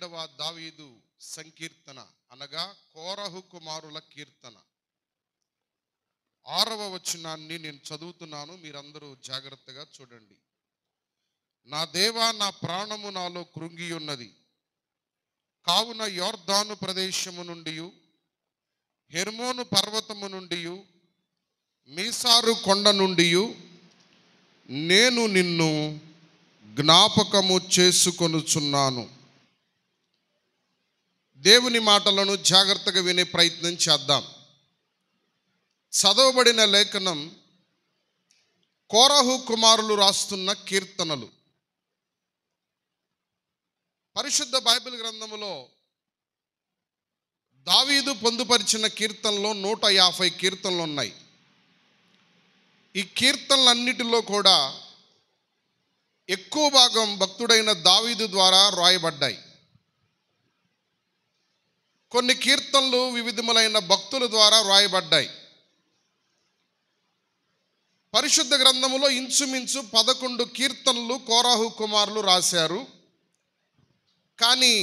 12వ దావీదు సంకీర్తన అనగా కోరహు కుమారుల కీర్తన 6వ వచనాన్ని నేను చదువుతున్నాను, మీరందరూ జాగ్రత్తగా చూడండి. నా దేవా, నా ప్రాణము నాలో కృంగి ఉన్నది. కావున యోర్దాను ప్రదేశము నుండి, హెర్మోను పర్వతము నుండి, మీసారు కొండ నుండి నేను నిన్ను జ్ఞాపకము చేసుకొనుచున్నాను. దేవుని మాటలను జాగ్రత్తగా వినే ప్రయత్నం చేద్దాం. చదవబడిన లేఖనం కోరహు కుమారులు రాస్తున్న కీర్తనలు. పరిశుద్ధ బైబిల్ గ్రంథములో దావీదు పొందుపరిచిన కీర్తనలో 150 కీర్తనలు ఉన్నాయి. ఈ కీర్తనలన్నిటిలో కూడా ఎక్కువ భాగం భక్తుడైన దావీదు ద్వారా రాయబడ్డాయి. కొన్ని కీర్తనలు వివిధములైన భక్తుల ద్వారా రాయబడ్డాయి. పరిశుద్ధ గ్రంథములో ఇంచుమించు 11 కీర్తనలు కోరహు కుమారులు రాశారు. కానీ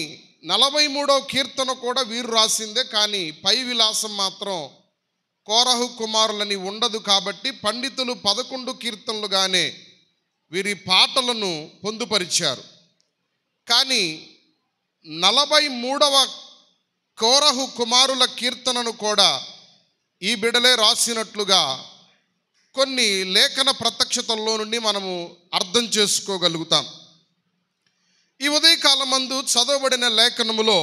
43వ కీర్తన కూడా వీరు రాసిందే, కానీ పై విలాసం మాత్రం కోరహు కుమారులని ఉండదు. కాబట్టి పండితులు 11 కీర్తనలుగానే వీరి పాటలను పొందుపరిచారు. కానీ 43వ కోరహు కుమారుల కీర్తనను కూడా ఈ బిడలే రాసినట్లుగా కొన్ని లేఖన ప్రత్యక్షతల్లో నుండి మనము అర్థం చేసుకోగలుగుతాం. ఈ ఉదయకాలమందు చదవబడిన లేఖనములో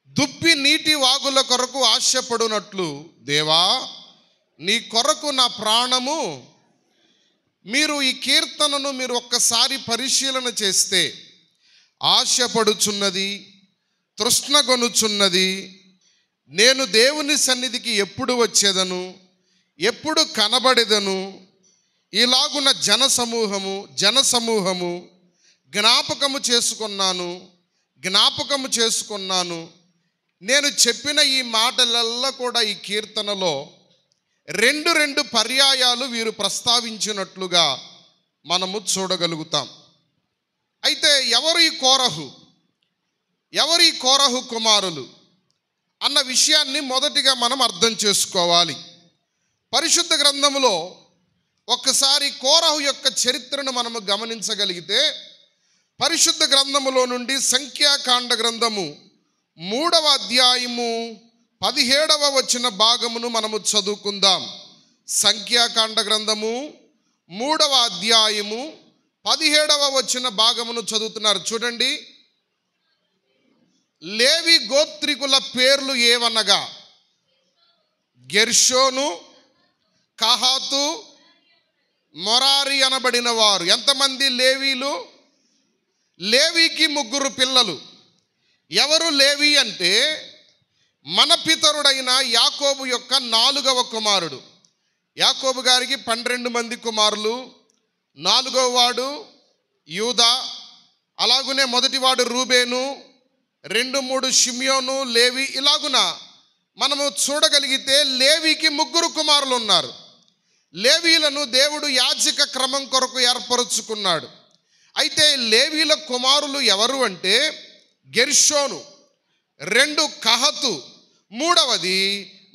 దుప్పి నీటి వాగుల కొరకు ఆశపడునట్లు, దేవా నీ కొరకు నా ప్రాణము. మీరు ఈ కీర్తనను మీరు ఒక్కసారి పరిశీలన చేస్తే, ఆశపడుచున్నది, తృష్ణగొనుచున్నది, నేను దేవుని సన్నిధికి ఎప్పుడు వచ్చేదను, ఎప్పుడు కనబడేదను, ఇలాగున జనసమూహము జ్ఞాపకము చేసుకున్నాను. నేను చెప్పిన ఈ మాటలల్లా కూడా ఈ కీర్తనలో రెండు పర్యాయాలు వీరు ప్రస్తావించినట్లుగా మనము చూడగలుగుతాం. అయితే ఎవరు ఈ కోరహు కుమారులు అన్న విషయాన్ని మొదటిగా మనం అర్థం చేసుకోవాలి. పరిశుద్ధ గ్రంథములో ఒక్కసారి కోరహు యొక్క చరిత్రను మనము గమనించగలిగితే, పరిశుద్ధ గ్రంథములో నుండి సంఖ్యాకాండ గ్రంథము 3వ అధ్యాయము 17వ వచన భాగమును మనము చదువుకుందాం. సంఖ్యాకాండ గ్రంథము 3వ అధ్యాయము 17వ వచన భాగమును చదువుతున్నారు. చూడండి. లేవి గోత్రికుల పేర్లు ఏవనగా గెర్షోను, కహాతు, మొరారి అనబడిన వారు. ఎంతమంది లేవీలు? లేవీకి 3 పిల్లలు. ఎవరు లేవి అంటే మన పితరుడైన యాకోబు యొక్క 4వ కుమారుడు. యాకోబు గారికి 12 మంది కుమారులు. 4వ వాడు యూదా, అలాగునే మొదటివాడు రూబేను, 2, 3 షిమ్యోను, లేవి. ఇలాగున మనము చూడగలిగితే లేవికి 3 కుమారులు ఉన్నారు. లేవీలను దేవుడు యాజక క్రమం కొరకు ఏర్పరుచుకున్నాడు. అయితే లేవీల కుమారులు ఎవరు అంటే గెర్షోను, 2 కహతు, 3వది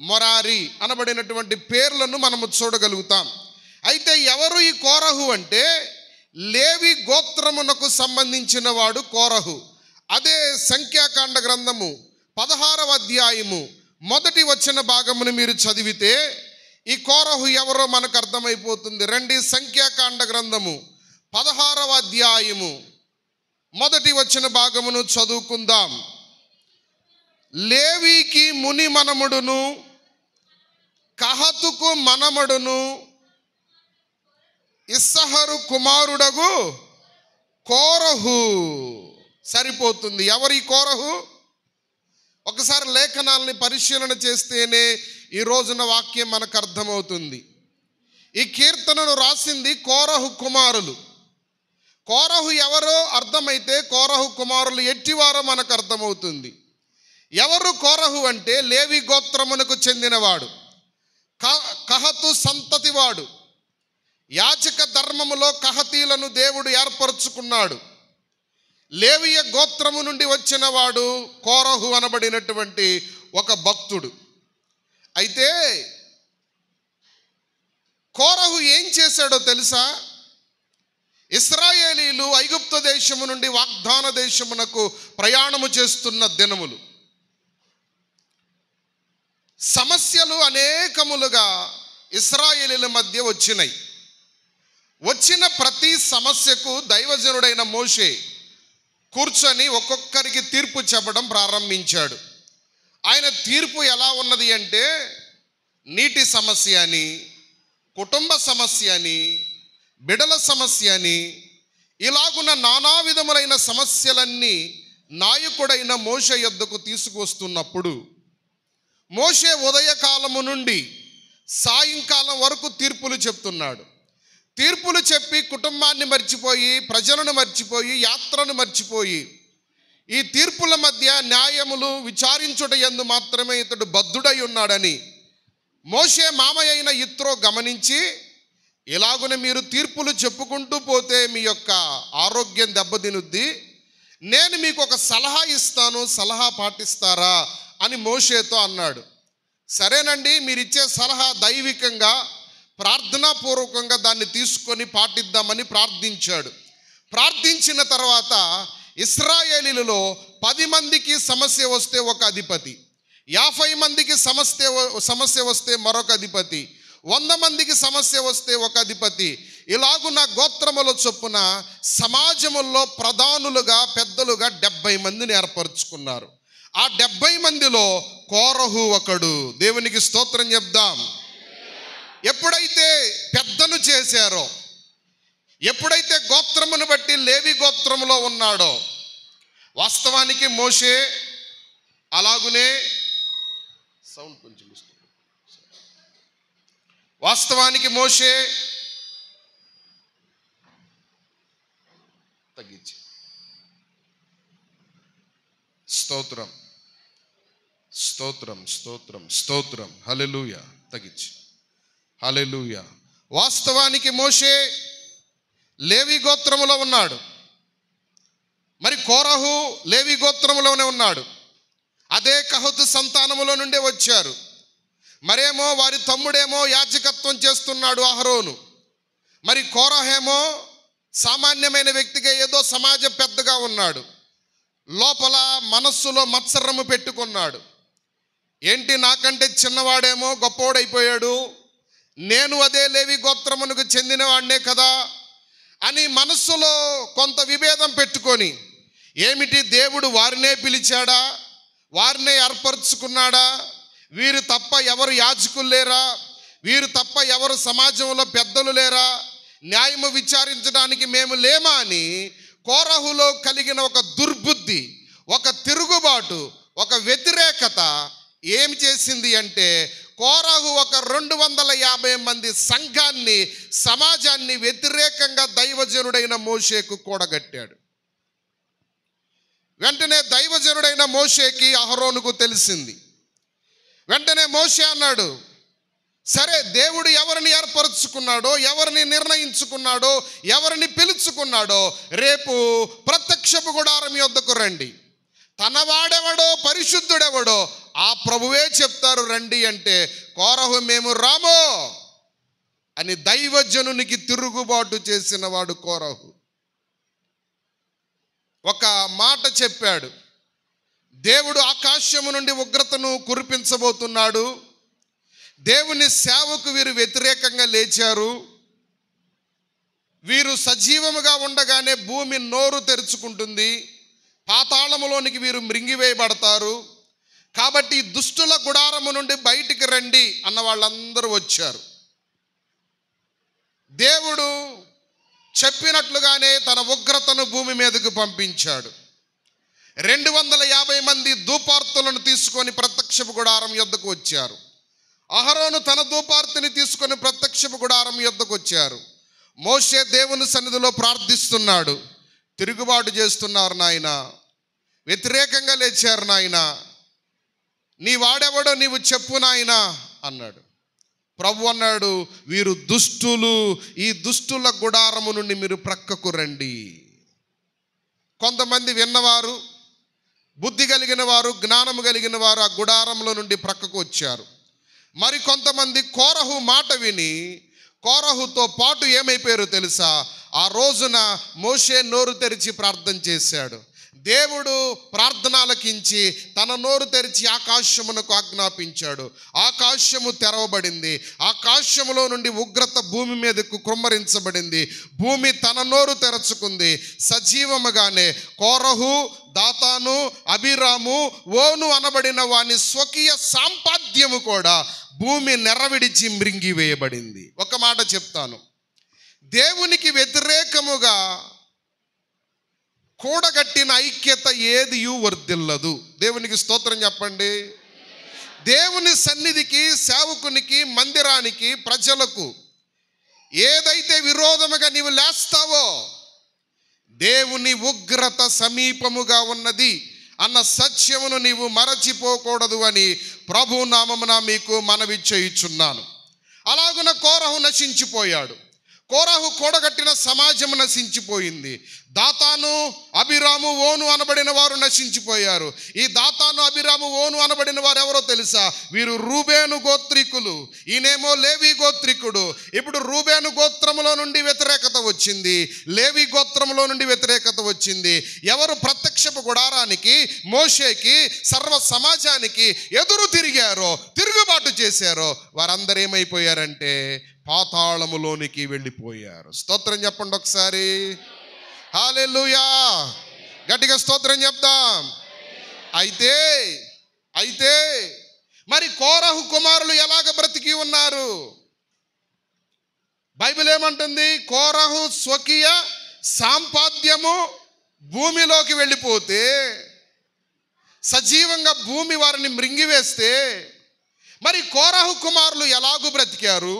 మొరారి అనబడినటువంటి పేర్లను మనము చూడగలుగుతాం. అయితే ఎవరు ఈ కోరహు అంటే లేవి గోత్రమునకు సంబంధించిన వాడు కోరహు. అదే సంఖ్యాకాండ గ్రంథము 16వ అధ్యాయము 1వ వచన భాగమును మీరు చదివితే ఈ కోరహు ఎవరో మనకు అర్థమైపోతుంది. రండి, సంఖ్యాకాండ గ్రంథము 16వ అధ్యాయము 1వ వచన భాగమును చదువుకుందాం. లేవీకి ముని మనముడును, కహతుకు మనమడును, ఇస్సహరు కుమారుడగు కోరహు. సరిపోతుంది. ఎవరి కోరహు? ఒకసారి లేఖనాలని పరిశీలన చేస్తేనే ఈ రోజున వాక్యం మనకు అర్థమవుతుంది. ఈ కీర్తనను రాసింది కోరహు కుమారులు. కోరహు ఎవరో అర్థమైతే కోరహు కుమారులు ఎట్టివారో మనకు అర్థమవుతుంది. ఎవరు కోరహు అంటే లేవి గోత్రమునకు చెందినవాడు, కహతు సంతతివాడు. యాజక ధర్మములో కహతీలను దేవుడు ఏర్పరచుకున్నాడు. లేవియ గోత్రము నుండి వచ్చిన వాడు కోరహు అనబడినటువంటి ఒక భక్తుడు. అయితే కోరహు ఏం చేశాడో తెలుసా? ఇశ్రాయేలీలు ఐగుప్తు దేశము నుండి వాగ్దాన దేశమునకు ప్రయాణము చేస్తున్న దినములు, సమస్యలు అనేకములుగా ఇశ్రాయేలీల మధ్య వచ్చినాయి. వచ్చిన ప్రతి సమస్యకు దైవజనుడైన మోషే కూర్చొని ఒక్కొక్కరికి తీర్పు చెప్పడం ప్రారంభించాడు. ఆయన తీర్పు ఎలా ఉన్నది అంటే, నీటి సమస్య అని, కుటుంబ సమస్య అని, బిడల సమస్య అని, ఇలాగున్న నానా విధములైన సమస్యలన్నీ నాయకుడైన మోషే యొద్దకు తీసుకువస్తున్నప్పుడు, మోషే ఉదయకాలము నుండి సాయంకాలం వరకు తీర్పులు చెప్తున్నాడు. తీర్పులు చెప్పి కుటుంబాన్ని మర్చిపోయి, ప్రజలను మర్చిపోయి, యాత్రను మర్చిపోయి, ఈ తీర్పుల మధ్య న్యాయములు విచారించుట యందు మాత్రమే ఇతడు బద్ధుడై ఉన్నాడని మోషే మామయ్య అయిన యిత్రో గమనించి, ఇలాగున మీరు తీర్పులు చెప్పుకుంటూ పోతే మీ యొక్క ఆరోగ్యం దెబ్బతినుద్ది, నేను మీకు ఒక సలహా ఇస్తాను, సలహా పాటిస్తారా అని మోషేతో అన్నాడు. సరేనండి, మీరు ఇచ్చే సలహా దైవికంగా ప్రార్థనాపూర్వకంగా దాన్ని తీసుకొని పాటిద్దామని ప్రార్థించాడు. ప్రార్థించిన తర్వాత ఇశ్రాయేలీలలో 10 మందికి సమస్య వస్తే ఒక అధిపతి, 50 మందికి సమస్య వస్తే మరొక అధిపతి, 100 మందికి సమస్య వస్తే ఒక అధిపతి, ఇలాగున్న గోత్రముల చొప్పున సమాజముల్లో ప్రధానులుగా పెద్దలుగా 70 మందిని ఏర్పరచుకున్నారు. ఆ 70 మందిలో కోరహు ఒకడు. దేవునికి స్తోత్రం చెప్దాం. ఎప్పుడైతే పెద్దను చేశారో, ఎప్పుడైతే గోత్రమును బట్టి లేవి గోత్రములో ఉన్నాడో, వాస్తవానికి మోషే అలాగునే సౌండ్ కొంచెం వాస్తవానికి మోషే తగ్గించి స్తోత్రం స్తోత్రం స్తోత్రం స్తోత్రం హల్లెలూయా తగ్గించి హల్లెలూయా. వాస్తవానికి మోషే లేవి గోత్రములో ఉన్నాడు. మరి కోరహు లేవి గోత్రములోనే ఉన్నాడు. అదే కహతు సంతానములో నుండే వచ్చారు. మరేమో వారి తమ్ముడేమో యాజకత్వం చేస్తున్నాడు అహరోను. మరి కోరహేమో సామాన్యమైన వ్యక్తిగా ఏదో సమాజ పెద్దగా ఉన్నాడు. లోపల మనస్సులో మత్సరము పెట్టుకున్నాడు. ఏంటి, నాకంటే చిన్నవాడేమో గొప్పవాడైపోయాడు, నేను అదే లేవి గోత్రమునకు చెందినవాడినే కదా అని మనస్సులో కొంత విభేదం పెట్టుకొని, ఏమిటి దేవుడు వారినే పిలిచాడా, వారినే ఏర్పరచుకున్నాడా, వీరు తప్ప ఎవరు యాజకులు లేరా, వీరు తప్ప ఎవరు సమాజంలో పెద్దలు లేరా, న్యాయము విచారించడానికి మేము లేమా అని కోరహులో కలిగిన ఒక దుర్బుద్ధి, ఒక తిరుగుబాటు, ఒక వ్యతిరేకత ఏం చేసింది అంటే, కోరహు ఒక 250 మంది సంఘాన్ని, సమాజాన్ని వ్యతిరేకంగా దైవజనుడైన మోషేకు కూడగట్టాడు. వెంటనే దైవజనుడైన మోషేకి అహరోనుకు తెలిసింది. వెంటనే మోషే అన్నాడు, సరే, దేవుడు ఎవరిని ఏర్పరచుకున్నాడో, ఎవరిని నిర్ణయించుకున్నాడో, ఎవరిని పిలుచుకున్నాడో, రేపు ప్రత్యక్షపు గుడారం యొద్దకు రండి, తన వాడెవడో పరిశుద్ధుడెవడో ఆ ప్రభువే చెప్తారు రండి అంటే, కోరహు మేము రామో అని దైవజనునికి తిరుగుబాటు చేసిన వాడు కోరహు. ఒక మాట చెప్పాడు, దేవుడు ఆకాశము నుండి ఉగ్రతను కురిపించబోతున్నాడు, దేవుని సేవకు వీరు వ్యతిరేకంగా లేచారు, వీరు సజీవముగా ఉండగానే భూమి నోరు తెరుచుకుంటుంది, పాతాళములోనికి వీరు మృంగివేయబడతారు, కాబట్టి దుష్టుల గుడారము నుండి బయటికి రండి అన్న వాళ్ళందరూ వచ్చారు. దేవుడు చెప్పినట్లుగానే తన ఉగ్రతను భూమి మీదకు పంపించాడు. 250 మంది ధూపార్తులను తీసుకొని ప్రత్యక్షపు గుడారం యొద్దకు వచ్చారు. అహరోను తన ధూపార్తిని తీసుకొని ప్రత్యక్షపు గుడారం యొద్దకు వచ్చారు. మోషే దేవుని సన్నిధిలో ప్రార్థిస్తున్నాడు, తిరుగుబాటు చేస్తున్నారు నాయన, వ్యతిరేకంగా లేచారు నాయన, నీ వాడెవడో నీవు చెప్పు నాయన అన్నాడు. ప్రభు అన్నాడు, వీరు దుష్టులు, ఈ దుష్టుల గుడారము నుండి మీరు ప్రక్కకు రండి. కొంతమంది విన్నవారు, బుద్ధి కలిగిన వారు, జ్ఞానము కలిగిన వారు ఆ గుడారంలో నుండి ప్రక్కకు వచ్చారు. మరి కొంతమంది కోరహు మాట విని కోరహుతో పాటు ఏమైపోయారో తెలుసా? ఆ రోజున మోషే నోరు తెరిచి ప్రార్థన చేశాడు. దేవుడు ప్రార్థన ఆలకించి తన నోరు తెరిచి ఆకాశమునకు ఆజ్ఞాపించాడు. ఆకాశము తెరవబడింది. ఆకాశములో నుండి ఉగ్రత భూమి మీదకు కుమ్మరించబడింది. భూమి తన నోరు తెరచుకుంది. సజీవముగానే కోరహు, దాతాను, అబీరాము, ఓను అనబడిన వాని స్వకీయ సాంపాద్యము కూడా భూమి నెరవిడిచి మృంగివేయబడింది. ఒక మాట చెప్తాను, దేవునికి వ్యతిరేకముగా కూడగట్టిన ఐక్యత ఏదియూ వర్ధిల్లదు. దేవునికి స్తోత్రం చెప్పండి. దేవుని సన్నిధికి, సేవకునికి, మందిరానికి, ప్రజలకు ఏదైతే విరోధముగా నీవు లేస్తావో దేవుని ఉగ్రత సమీపముగా ఉన్నది అన్న సత్యమును నీవు మరచిపోకూడదు అని ప్రభు నామమున మీకు మనవి చేయుచున్నాను. అలాగున కోరహు నశించిపోయాడు. కోరహు కూడగట్టిన సమాజం నశించిపోయింది. దాతాను, అబీరాము, ఓను అనబడిన వారు నశించిపోయారు. ఈ దాతాను, అబీరాము, ఓను అనబడిన వారు ఎవరో తెలుసా? వీరు రూబేను గోత్రికులు. ఈయనేమో లేవి గోత్రికుడు. ఇప్పుడు రూబేను గోత్రములో నుండి వ్యతిరేకత వచ్చింది, లేవి గోత్రములో నుండి వ్యతిరేకత వచ్చింది. ఎవరు ప్రత్యక్షపు గుడారానికి, మోషేకి, సర్వ సమాజానికి ఎదురు తిరిగారో, తిరుగుబాటు చేశారో వారందరూ ఏమైపోయారంటే పాతాళములోనికి వెళ్ళిపోయారు. స్తోత్రం చెప్పండి ఒకసారి. హల్లెలూయా. గట్టిగా స్తోత్రం చెప్దాం. అయితే మరి కోరహు కుమారులు ఎలాగ బ్రతికి ఉన్నారు? బైబిల్ ఏమంటుంది? కోరహు స్వకీయ సాంపాద్యము భూమిలోకి వెళ్ళిపోతే, సజీవంగా భూమి వారిని మృంగివేస్తే, మరి కోరహు కుమారులు ఎలాగూ బ్రతికారు?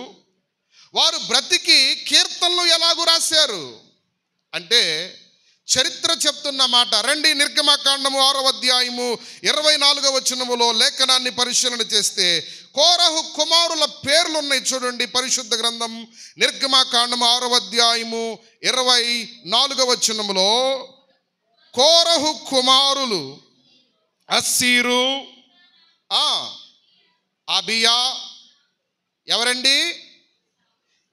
వారు బ్రతికి కీర్తనలు ఎలాగూ రాశారు అంటే చరిత్ర చెప్తున్న మాట. రండి, నిర్గమకాండము 6వ అధ్యాయము 24వ వచనములో లేఖనాన్ని పరిశీలన చేస్తే కోరహు కుమారుల పేర్లు ఉన్నాయి. చూడండి, పరిశుద్ధ గ్రంథం నిర్గమకాండము 6వ అధ్యాయము 24వ వచనములో కోరహు కుమారులు అస్సీరు, అబియా, ఎవరండి?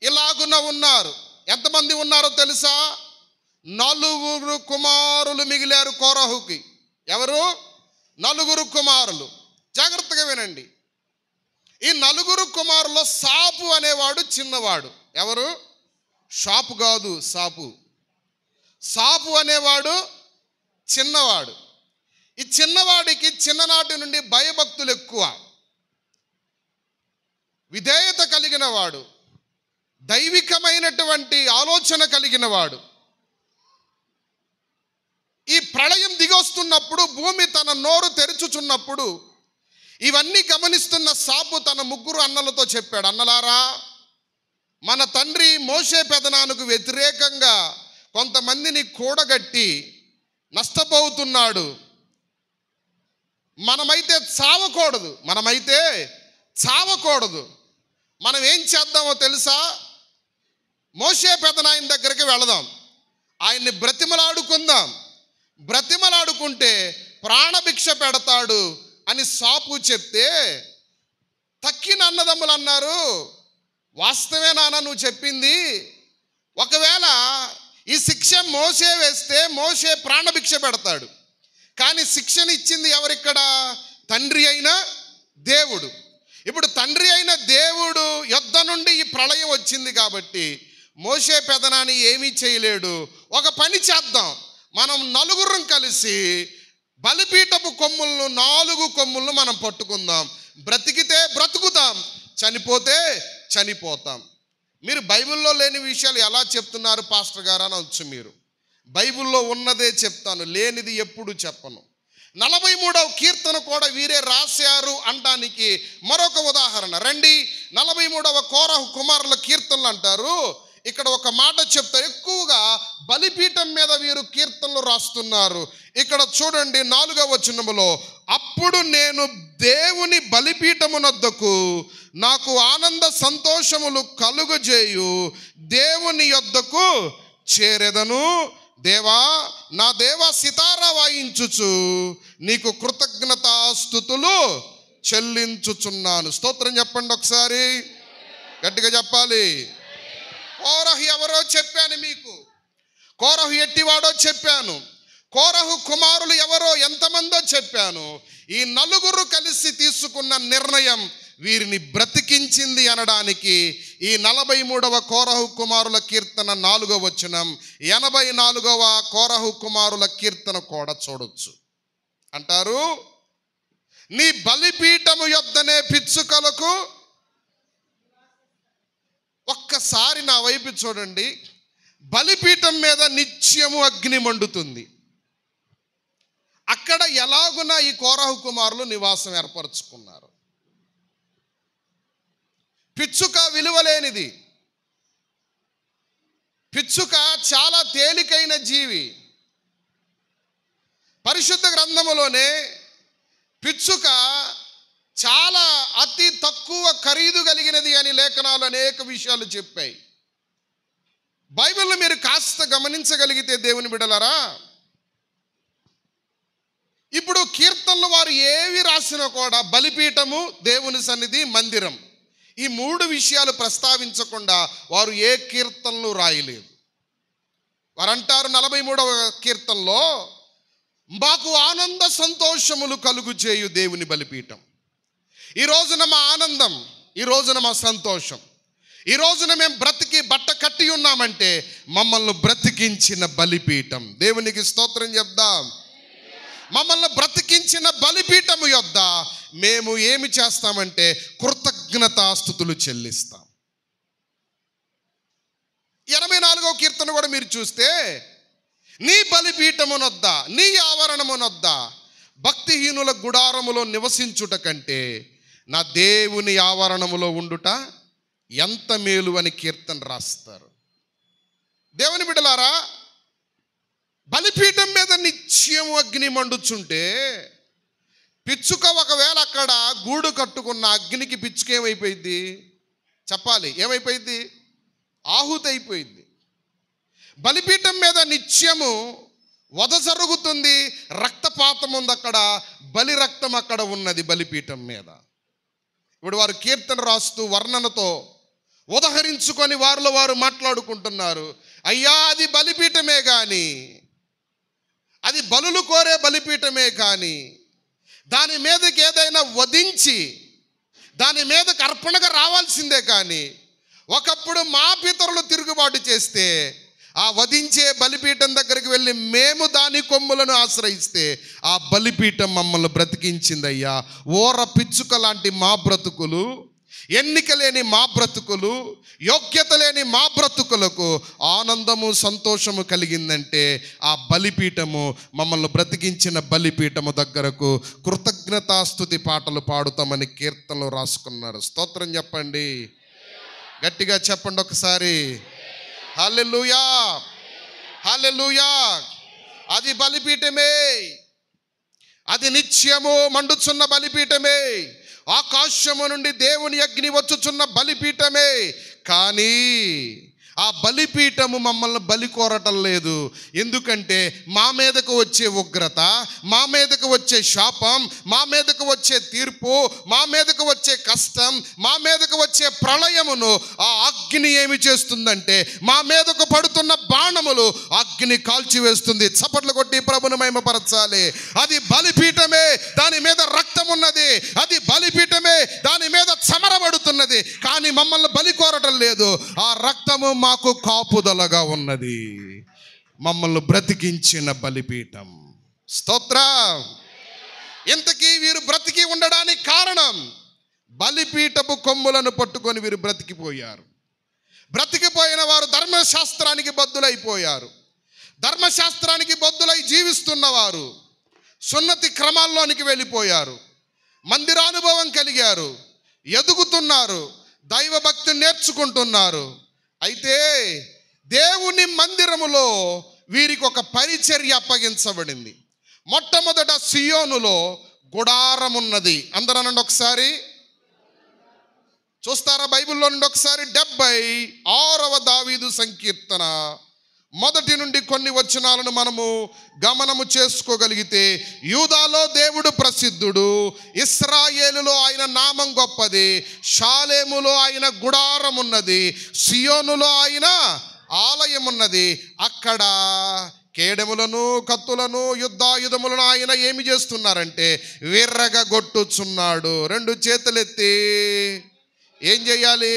ఇలాగున ఉన్నారు. ఎంతమంది ఉన్నారో తెలుసా? 4 కుమారులు మిగిలారు కోరహుకి. ఎవరు? 4 కుమారులు. జాగ్రత్తగా వినండి. ఈ 4 కుమారుల్లో సాపు అనేవాడు చిన్నవాడు. ఎవరు? షాపు కాదు, సాపు. సాపు అనేవాడు చిన్నవాడు. ఈ చిన్నవాడికి చిన్ననాటి నుండి భయభక్తులు ఎక్కువ, విధేయత కలిగిన వాడు, దైవికమైనటువంటి ఆలోచన కలిగిన వాడు. ఈ ప్రళయం దిగొస్తున్నప్పుడు, భూమి తన నోరు తెరుచుచున్నప్పుడు ఇవన్నీ గమనిస్తున్న సాపు తన 3 అన్నలతో చెప్పాడు, అన్నలారా, మన తండ్రి మోషే పెదనాన్నకు వ్యతిరేకంగా కొంతమందిని కూడగట్టి నష్టపోతున్నాడు. మనమైతే చావకూడదు. మనం ఏం చేద్దామో తెలుసా? మోషే పెదనాయన దగ్గరికి వెళదాం, ఆయన్ని బ్రతిమలాడుకుంటే ప్రాణభిక్ష పెడతాడు అని సాపు చెప్తే తక్కిన అన్నదమ్ములు అన్నారు, వాస్తవే నాన్న నువ్వు చెప్పింది. ఒకవేళ ఈ శిక్ష మోషే వేస్తే మోషే ప్రాణభిక్ష పెడతాడు. కానీ శిక్షను ఇచ్చింది ఎవరిక్కడ? తండ్రి అయిన దేవుడు. ఇప్పుడు తండ్రి అయిన దేవుడు యొద్ద నుండి ఈ ప్రళయం వచ్చింది కాబట్టి మోషే పెదనాని ఏమీ చేయలేడు. ఒక పని చేద్దాం, మనం 4 కలిసి బలిపీఠపు కొమ్ములను 4 కొమ్ములను మనం పట్టుకుందాం. బ్రతికితే బ్రతుకుతాం, చనిపోతే చనిపోతాం. మీరు బైబిల్లో లేని విషయాలు ఎలా చెప్తున్నారు పాస్టర్ గారు అని వచ్చు. మీరు బైబిల్లో ఉన్నదే చెప్తాను, లేనిది ఎప్పుడు చెప్పను. 43వ కీర్తన కూడా వీరే రాశారు అనడానికి మరొక ఉదాహరణ. రండి, 43వ కోరహు కుమారుల కీర్తనలు అంటారు. ఇక్కడ ఒక మాట చెప్తారు, ఎక్కువగా బలిపీఠం మీద వీరు కీర్తనలు రాస్తున్నారు. ఇక్కడ చూడండి 4వ వచనములో, అప్పుడు నేను దేవుని బలిపీఠమునొద్దకు నాకు ఆనంద సంతోషములు కలుగజేయు దేవుని యొద్దకు చేరెదను. దేవా, నా దేవా సితారా వాయించుచు నీకు కృతజ్ఞతాస్తుతులు చెల్లించుచున్నాను. స్తోత్రం చెప్పండి ఒకసారి, గట్టిగా చెప్పాలి. కోరహు ఎవరో చెప్పాను మీకు, కోరహు ఎట్టివాడో చెప్పాను, కోరహు కుమారులు ఎవరో ఎంతమందో చెప్పాను. ఈ నలుగురు కలిసి తీసుకున్న నిర్ణయం వీరిని బ్రతికించింది అనడానికి ఈ 43వ కోరహు కుమారుల కీర్తన 4వ వచనం, 84వ కోరహు కుమారుల కీర్తన కూడా చూడొచ్చు. అంటారు, నీ బలిపీఠము యొద్దనే పిచ్చుకలకు. ఒక్కసారి నా వైపు చూడండి. బలిపీఠం మీద నిత్యము అగ్ని మండుతుంది. అక్కడ ఎలాగున ఈ కోరహు కుమారులు నివాసం ఏర్పరచుకున్నారు. పిచ్చుక విలువలేనిది. పిచ్చుక చాలా తేలికైన జీవి. పరిశుద్ధ గ్రంథములోనే పిచ్చుక చాలా అతి తక్కువ ఖరీదు కలిగినది అని లేఖనాలు అనేక విషయాలు చెప్పాయి. బైబిల్ని మీరు కాస్త గమనించగలిగితే దేవుని బిడ్డలారా, ఇప్పుడు కీర్తనలు వారు ఏవి రాసినా కూడా బలిపీఠము, దేవుని సన్నిధి, మందిరం, ఈ 3 విషయాలు ప్రస్తావించకుండా వారు ఏ కీర్తనలు రాయలేదు. వారంటారు 43వ కీర్తనలో, మాకు ఆనంద సంతోషములు కలుగు చేయు దేవుని బలిపీఠం. ఈ రోజున మా ఆనందం, ఈ రోజున మా సంతోషం, ఈ రోజున మేము బ్రతికి బట్ట కట్టి ఉన్నామంటే మమ్మల్ని బ్రతికించిన బలిపీఠం. దేవునికి స్తోత్రం చెప్దాం. మమ్మల్ని బ్రతికించిన బలిపీఠము యొద్ద మేము ఏమి చేస్తామంటే కృతజ్ఞతాస్తుతులు చెల్లిస్తాం. 84వ కీర్తన కూడా మీరు చూస్తే, నీ బలిపీఠమునొద్ద, నీ ఆవరణమునొద్ద భక్తిహీనుల గుడారములో నివసించుట కంటే నా దేవుని ఆవరణములో ఉండుట ఎంత మేలు అని కీర్తన రాస్తారు. దేవుని బిడ్డలారా, బలిపీఠం మీద నిత్యము అగ్ని మండుచుంటే పిచ్చుక ఒకవేళ అక్కడ గూడు కట్టుకున్న అగ్నికి పిచ్చుక ఏమైపోయింది చెప్పాలి? ఏమైపోయింది? ఆహుతి అయిపోయింది. బలిపీఠం మీద నిత్యము వధ జరుగుతుంది, రక్తపాతం ఉంది అక్కడ, బలి రక్తం అక్కడ ఉన్నది బలిపీఠం మీద. ఇప్పుడు వారు కీర్తన రాస్తూ వర్ణనతో ఉదహరించుకొని వారిలో వారు మాట్లాడుకుంటున్నారు. అయ్యా, అది బలిపీఠమే కానీ, అది బలులు కోరే బలిపీఠమే కానీ, దాని మీదకి ఏదైనా వధించి దాని మీదకి అర్పణగా రావాల్సిందే కానీ, ఒకప్పుడు మా పితరులు తిరుగుబాటు చేస్తే ఆ వధించే బలిపీఠం దగ్గరికి వెళ్ళి మేము దాని కొమ్ములను ఆశ్రయిస్తే ఆ బలిపీఠం మమ్మల్ని బ్రతికించిందయ్యా. ఓర పిచ్చుక లాంటి మా బ్రతుకులు, ఎన్నిక లేని మా బ్రతుకులు, యోగ్యత లేని మా బ్రతుకులకు ఆనందము సంతోషము కలిగిందంటే ఆ బలిపీఠము, మమ్మల్ని బ్రతికించిన బలిపీఠము దగ్గరకు కృతజ్ఞతాస్తుతి పాటలు పాడుతామని కీర్తనలు రాసుకున్నారు. స్తోత్రం చెప్పండి, గట్టిగా చెప్పండి ఒకసారి. హల్లెలూయా, హల్లెలూయా. అది బలిపీఠమే, అది నిత్యము మండుచున్న బలిపీఠమే, ఆకాశము నుండి దేవుని అగ్ని వచ్చుచున్న బలిపీఠమే. కానీ ఆ బలిపీఠము మమ్మల్ని బలి కోరటం లేదు. ఎందుకంటే మా మీదకు వచ్చే ఉగ్రత, మా మీదకు వచ్చే శాపం, మా మీదకు వచ్చే తీర్పు, మా మీదకు వచ్చే కష్టం, మా మీదకు వచ్చే ప్రళయమును ఆ అగ్ని ఏమి చేస్తుందంటే మా మీదకు పడుతున్న బాణములు అగ్ని కాల్చివేస్తుంది. చప్పట్లు కొట్టి ప్రభుని మహిమపరచాలి. అది బలిపీఠమే, దాని మీద రక్తం ఉన్నది, అది బలిపీఠమే, దాని మీద చమరబడుతున్నది. కానీ మమ్మల్ని బలి కోరటం లేదు. ఆ రక్తము మాకు కాపుదలగా ఉన్నది, మమ్మల్ని బ్రతికించిన బలిపీఠం. స్తోత్రం. ఇంతకీ వీరు బ్రతికి ఉండడానికి కారణం, బలిపీఠపు కొమ్ములను పట్టుకొని వీరు బ్రతికిపోయారు. బ్రతికిపోయిన వారు ధర్మశాస్త్రానికి బద్దులైపోయారు. ధర్మశాస్త్రానికి బద్దులై జీవిస్తున్నవారు సున్నతి క్రమాల్లోనికి వెళ్ళిపోయారు. మందిరానుభవం కలిగారు, ఎదుగుతున్నారు, దైవభక్తి నేర్చుకుంటున్నారు. అయితే దేవుని మందిరములో వీరికి ఒక పరిచర్య అప్పగించబడింది. మొట్టమొదట సియోనులో గుడారం ఉన్నది. అందరూ అనండి ఒకసారి. చూస్తారా బైబిల్లో నుండి ఒకసారి? 76వ దావీదు సంకీర్తన మొదటి నుండి కొన్ని వచనాలను మనము గమనము చేసుకోగలిగితే, యూదాలో దేవుడు ప్రసిద్ధుడు, ఇశ్రాయేలులో ఆయన నామం గొప్పది, షాలేములో ఆయన గుడారం ఉన్నది, సియోనులో ఆయన ఆలయం ఉన్నది. అక్కడ కేడెములను, కత్తులను, యుద్ధాయుధములను ఆయన ఏమి చేస్తున్నారంటే విర్రగొట్టుచున్నాడు. రెండు చేతులెత్తి ఏం చేయాలి?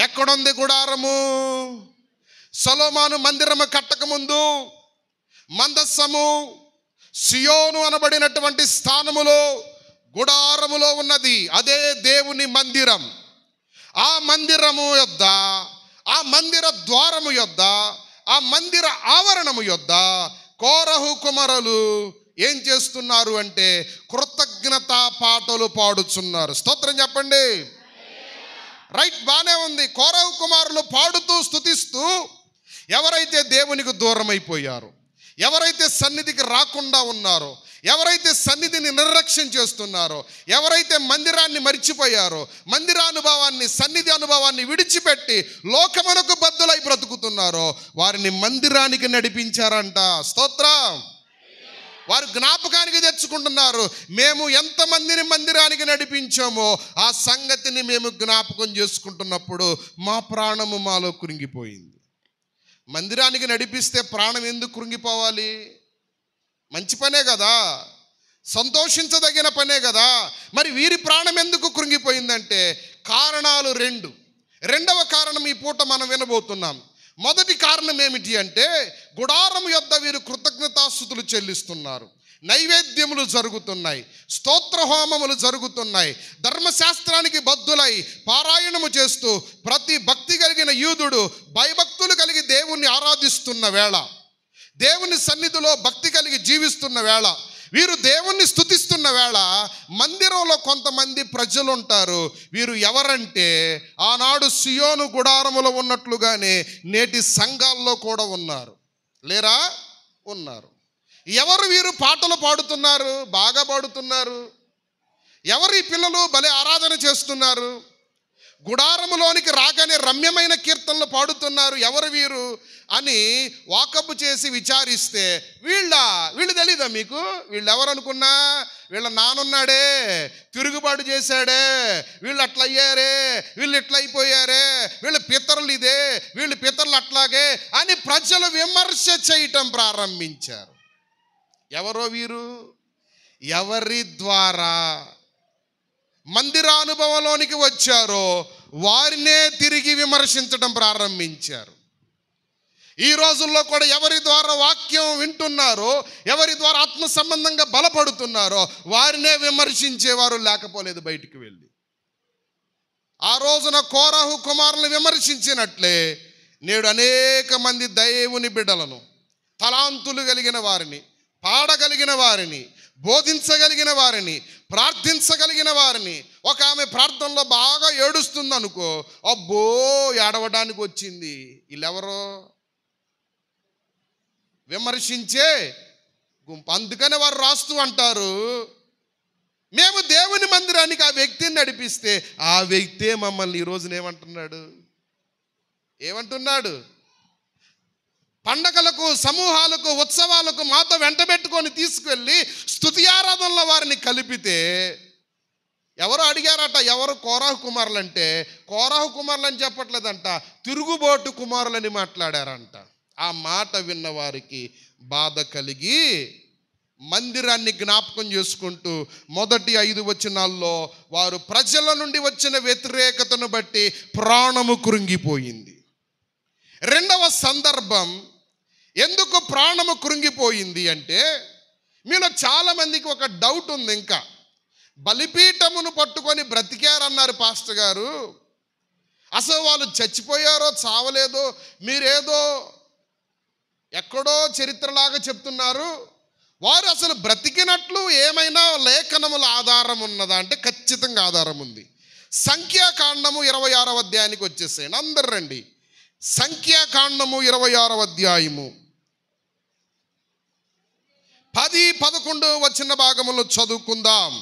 ఎక్కడుంది గుడారము? సొలొమోను మందిరము కట్టక ముందు మందస్సము సియోను అనబడినటువంటి స్థానములో గుడారములో ఉన్నది. అదే దేవుని మందిరం. ఆ మందిరము యొద్ద, ఆ మందిర ద్వారము యొద్ద, ఆ మందిర ఆవరణము యొద్ద కోరహు కుమారులు ఏం చేస్తున్నారు అంటే కృతజ్ఞతా పాటలు పాడుచున్నారు. స్తోత్రం చెప్పండి. రైట్, బానే ఉంది. కోరహు కుమారులు పాడుతూ స్తుతిస్తూ ఎవరైతే దేవునికి దూరం అయిపోయారో, ఎవరైతే సన్నిధికి రాకుండా ఉన్నారో, ఎవరైతే సన్నిధిని నిర్లక్ష్యం చేస్తున్నారో, ఎవరైతే మందిరాన్ని మర్చిపోయారో, మందిరానుభవాన్ని, సన్నిధి అనుభవాన్ని విడిచిపెట్టి లోకమునకు బద్దులై బ్రతుకుతున్నారో వారిని మందిరానికి నడిపించారంట. స్తోత్రం. వారు జ్ఞాపకానికి తెచ్చుకుంటున్నారు. మేము ఎంతమందిని మందిరానికి నడిపించామో ఆ సంగతిని మేము జ్ఞాపకం చేసుకుంటున్నప్పుడు మా ప్రాణము మాలో కృంగిపోయింది. మందిరానికి నడిపిస్తే ప్రాణం ఎందుకు కృంగిపోవాలి? మంచి పనే కదా, సంతోషించదగిన పనే కదా. మరి వీరి ప్రాణం ఎందుకు కృంగిపోయిందంటే కారణాలు రెండు. రెండవ కారణం ఈ పూట మనం వినబోతున్నాం. మొదటి కారణం ఏమిటి అంటే గుడారం యొద్ద వీరు కృతజ్ఞతాస్తుతులు చెల్లిస్తున్నారు, నైవేద్యములు జరుగుతున్నాయి, స్తోత్ర హోమములు జరుగుతున్నాయి, ధర్మశాస్త్రానికి బద్ధులై పారాయణము చేస్తూ ప్రతి భక్తి కలిగిన యూదుడు భయభక్తులు కలిగి దేవుణ్ణి ఆరాధిస్తున్న వేళ, దేవుని సన్నిధిలో భక్తి కలిగి జీవిస్తున్న వేళ, వీరు దేవుణ్ణి స్తుతిస్తున్న వేళ మందిరంలో కొంతమంది ప్రజలు ఉంటారు. వీరు ఎవరంటే ఆనాడు సియోను గుడారములో ఉన్నట్లుగానే నేటి సంఘాల్లో కూడా ఉన్నారు. లేరా? ఉన్నారు. ఎవరు వీరు? పాటలు పాడుతున్నారు, బాగా పాడుతున్నారు. ఎవరు ఈ పిల్లలు? భలే ఆరాధన చేస్తున్నారు. గుడారములోనికి రాగానే రమ్యమైన కీర్తనలు పాడుతున్నారు. ఎవరు వీరు అని వాకపు చేసి విచారిస్తే వీళ్ళు తెలీదా మీకు? వీళ్ళు ఎవరు అనుకున్నా? వీళ్ళ నానున్నాడే, తిరుగుబాటు చేశాడే, వీళ్ళు అట్లా అయ్యారే, వీళ్ళు ఇట్లా అయిపోయారే, వీళ్ళ పితరులు ఇదే, వీళ్ళ పితరులు అట్లాగే అని ప్రజలు విమర్శ చేయటం ప్రారంభించారు. ఎవరో వీరు? ఎవరి ద్వారా మందిరానుభవంలోనికి వచ్చారో వారినే తిరిగి విమర్శించడం ప్రారంభించారు. ఈ రోజుల్లో కూడా ఎవరి ద్వారా వాక్యం వింటున్నారో, ఎవరి ద్వారా ఆత్మ సంబంధంగా బలపడుతున్నారో వారినే విమర్శించేవారు లేకపోలేదు బయటికి వెళ్ళి. ఆ రోజున కోరహు కుమారులను విమర్శించినట్లే నేడు అనేక మంది దేవుని బిడ్డలను, తలాంతులు కలిగిన వారిని, పాడగలిగిన వారిని, బోధించగలిగిన వారిని, ప్రార్థించగలిగిన వారిని, ఒక ఆమె ప్రార్థనలో బాగా ఏడుస్తుంది అనుకో, అబ్బో ఏడవడానికి వచ్చింది. వీళ్ళెవరో? విమర్శించే గుంపు. అందుకనే వారు రాస్తూ అంటారు, మేము దేవుని మందిరానికి ఆ వ్యక్తిని నడిపిస్తే ఆ వ్యక్తే మమ్మల్ని ఈ రోజున ఏమంటున్నాడు? పండగలకు, సమూహాలకు, ఉత్సవాలకు మాతో వెంటబెట్టుకొని తీసుకెళ్ళి స్తుతి ఆరాధనలో వారిని కలిపితే ఎవరు అడిగారట, ఎవరు కోరహు కుమారులు అంటే, కోరహు కుమారులు అని చెప్పట్లేదంట, తిరుగుబాటు కుమారులని మాట్లాడారంట. ఆ మాట విన్న వారికి బాధ కలిగి మందిరాన్ని జ్ఞాపకం చేసుకుంటూ మొదటి 5 వచనాల్లో వారు ప్రజల నుండి వచ్చిన వ్యతిరేకతను బట్టి ప్రాణము కృంగిపోయింది. రెండవ సందర్భం ఎందుకు ప్రాణము కృంగిపోయింది అంటే, మీలో చాలామందికి ఒక డౌట్ ఉంది. ఇంకా బలిపీఠమును పట్టుకొని బ్రతికారన్నారు పాస్టర్ గారు, అసలు వాళ్ళు చచ్చిపోయారో చావలేదో మీరేదో ఎక్కడో చరిత్రలాగా చెప్తున్నారు. వారు అసలు బ్రతికినట్లు ఏమైనా లేఖనముల ఆధారం ఉన్నదా అంటే ఖచ్చితంగా ఆధారం ఉంది. సంఖ్యాకాండము 26వ అధ్యాయానికి వచ్చేసేయండి. అందరు రండి. సంఖ్యాకాండము 26వ అధ్యాయము 10-11 వచన భాగములు చదువుకుందాం.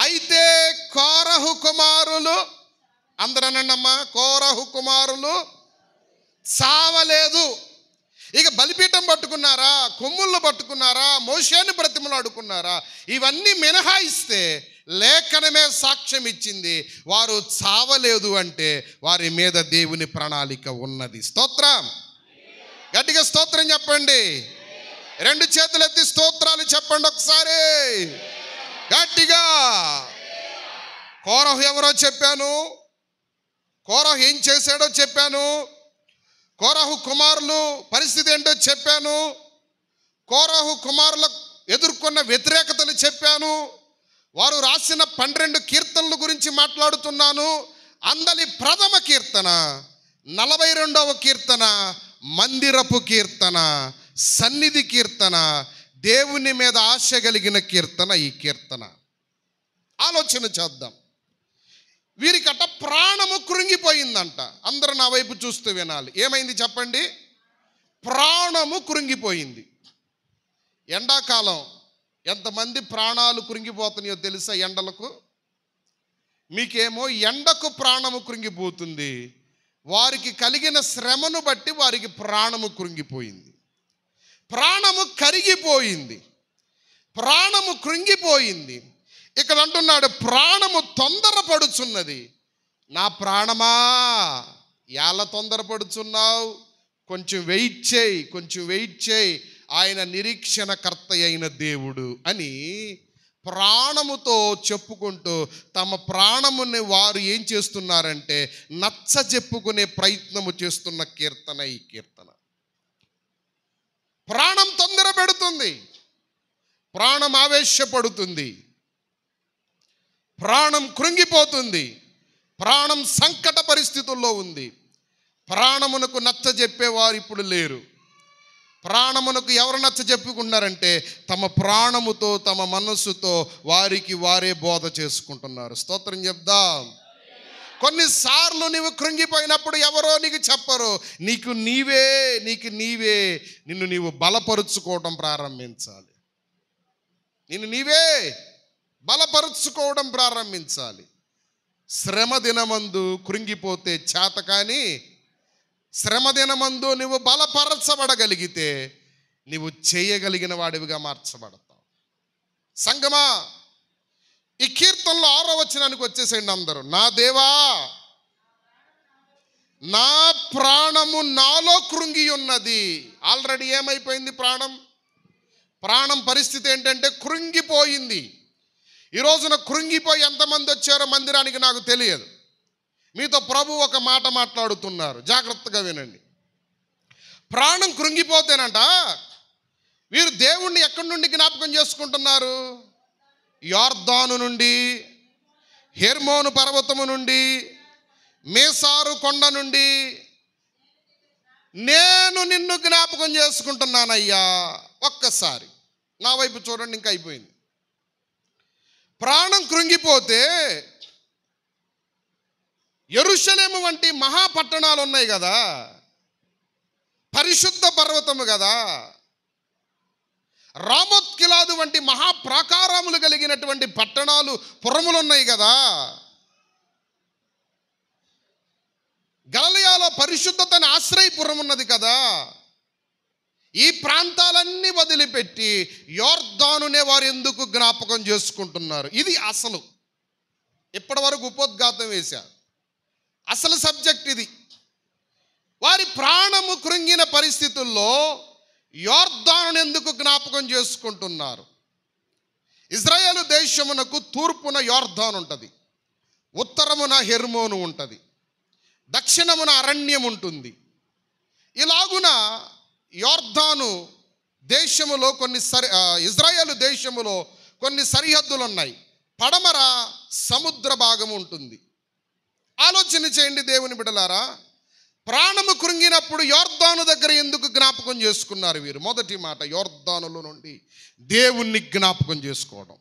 అయితే కోరహు కుమారులు, అందరనండమ్మా, కోరహు కుమారులు చావలేదు. ఇక బలిపీఠం పట్టుకున్నారా, కొమ్ముళ్ళు పట్టుకున్నారా, మోషేని బ్రతిమలాడుకున్నారా, ఇవన్నీ మినహాయిస్తే లేఖనమే సాక్ష్యం ఇచ్చింది వారు చావలేదు అంటే వారి మీద దేవుని ప్రణాళిక ఉన్నది. స్తోత్రం. గట్టిగా స్తోత్రం చెప్పండి. రెండు చేతులు ఎత్తి స్తోత్రాలు చెప్పండి ఒకసారి గట్టిగా. కోరహు ఎవరో చెప్పాను, కోరహు ఏం చేశాడో చెప్పాను, కోరహు కుమారులు పరిస్థితి ఏంటో చెప్పాను, కోరహు కుమారుల ఎదుర్కొన్న వ్యతిరేకతలు చెప్పాను, వారు రాసిన 12 కీర్తనల గురించి మాట్లాడుతున్నాను. అందలి ప్రథమ కీర్తన 42వ కీర్తన మందిరపు కీర్తన, సన్నిధి కీర్తన, దేవుని మీద ఆశ కలిగిన కీర్తన ఈ కీర్తన. ఆలోచన చేద్దాం. వీరికట ప్రాణము కృంగిపోయిందంట. అందరూ నా వైపు చూస్తూ వినాలి. ఏమైంది చెప్పండి? ప్రాణము కృంగిపోయింది. ఎండాకాలం ఎంతమంది ప్రాణాలు కృంగిపోతున్నాయో తెలుసా? ఎండలకు మీకేమో ఎండకు ప్రాణము కృంగిపోతుంది, వారికి కలిగిన శ్రమను బట్టి వారికి ప్రాణము కృంగిపోయింది, ప్రాణము కరిగిపోయింది, ప్రాణము కృంగిపోయింది. ఇక్కడ అంటున్నాడు ప్రాణము తొందరపడుచున్నది. నా ప్రాణమా ఎలా తొందరపడుచున్నావు? కొంచెం వెయిట్ చేయి, కొంచెం వెయిట్ చేయి, ఆయన నిరీక్షణకర్త అయిన దేవుడు అని ప్రాణముతో చెప్పుకుంటూ తమ ప్రాణముని వారు ఏం చేస్తున్నారంటే నచ్చ చెప్పుకునే ప్రయత్నము చేస్తున్న కీర్తన ఈ కీర్తన. ప్రాణం తొందర పెడుతుంది, ప్రాణం ఆవేశపడుతుంది, ప్రాణం కృంగిపోతుంది, ప్రాణం సంకట పరిస్థితుల్లో ఉంది. ప్రాణమునకు నచ్చ చెప్పేవారు ఇప్పుడు లేరు. ప్రాణమునకు ఎవరు నచ్చ చెప్పుకున్నారంటే తమ ప్రాణముతో తమ మనస్సుతో వారికి వారే బోధ చేసుకుంటున్నారు. స్తోత్రం చెప్దాం. కొన్నిసార్లు నీవు కృంగిపోయినప్పుడు ఎవరో నీకు చెప్పరు, నీకు నీవే నిన్ను నీవు బలపరుచుకోవడం ప్రారంభించాలి. నిన్ను నీవే బలపరుచుకోవడం ప్రారంభించాలి. శ్రమ దినమందు కృంగిపోతే చేతకాని, శ్రమ దినమందు నువ్వు బలపరచబడగలిగితే నీవు చేయగలిగిన వాడివిగా మార్చబడతావు. సంగమా, ఈ కీర్తనలో 6వ వచనానికి వచ్చేసేయండి అందరూ. నా దేవా, నా ప్రాణము నాలో కృంగి ఉన్నది. ఆల్రెడీ ఏమైపోయింది? ప్రాణం పరిస్థితి ఏంటంటే కృంగిపోయింది. ఈ రోజున కృంగిపోయి ఎంతమంది వచ్చారో మందిరానికి నాకు తెలియదు. మీతో ప్రభు ఒక మాట మాట్లాడుతున్నారు, జాగ్రత్తగా వినండి. ప్రాణం కృంగిపోతేనంట వీరు దేవుణ్ణి ఎక్కడి నుండి జ్ఞాపకం చేసుకుంటున్నారు? యొర్దాను నుండి, హెర్మోను పర్వతము నుండి, మేసారు కొండ నుండి. నేను నిన్ను జ్ఞాపకం చేసుకుంటున్నానయ్యా. ఒక్కసారి నా వైపు చూడండి, ఇంకా అయిపోయింది. ప్రాణం కృంగిపోతే యెరూషలేము వంటి మహాపట్టణాలు ఉన్నాయి కదా, పరిశుద్ధ పర్వతము కదా, రామోత్ గిలాదు వంటి మహాప్రాకారములు కలిగినటువంటి పట్టణాలు, పురములు ఉన్నాయి కదా, గలిలయలో పరిశుద్ధతని ఆశ్రయపురం ఉన్నది కదా. ఈ ప్రాంతాలన్నీ వదిలిపెట్టి యొర్దానునే వారు ఎందుకు జ్ఞాపకం చేసుకుంటున్నారు? ఇది అసలు. ఇప్పటి వరకు ఉపోద్ఘాతం వేశారు, అసలు సబ్జెక్ట్ ఇది. వారి ప్రాణము కృంగిన పరిస్థితుల్లో యొర్దానును ఎందుకు జ్ఞాపకం చేసుకుంటున్నారు? ఇజ్రాయేలు దేశమునకు తూర్పున యొర్దాను ఉంటుంది, ఉత్తరమున హెర్మోను ఉంటుంది, దక్షిణమున అరణ్యం ఉంటుంది. ఇలాగున యొర్దాను దేశములో ఇజ్రాయేలు దేశములో కొన్ని సరిహద్దులు ఉన్నాయి. పడమర సముద్ర భాగం ఉంటుంది. ఆలోచన చేయండి దేవుని బిడ్డలారా, ప్రాణము కృంగినప్పుడు యొర్దాను దగ్గర ఎందుకు జ్ఞాపకం చేసుకున్నారు వీరు? మొదటి మాట, యొర్దానులో నుండి దేవుణ్ణి జ్ఞాపకం చేసుకోవడం.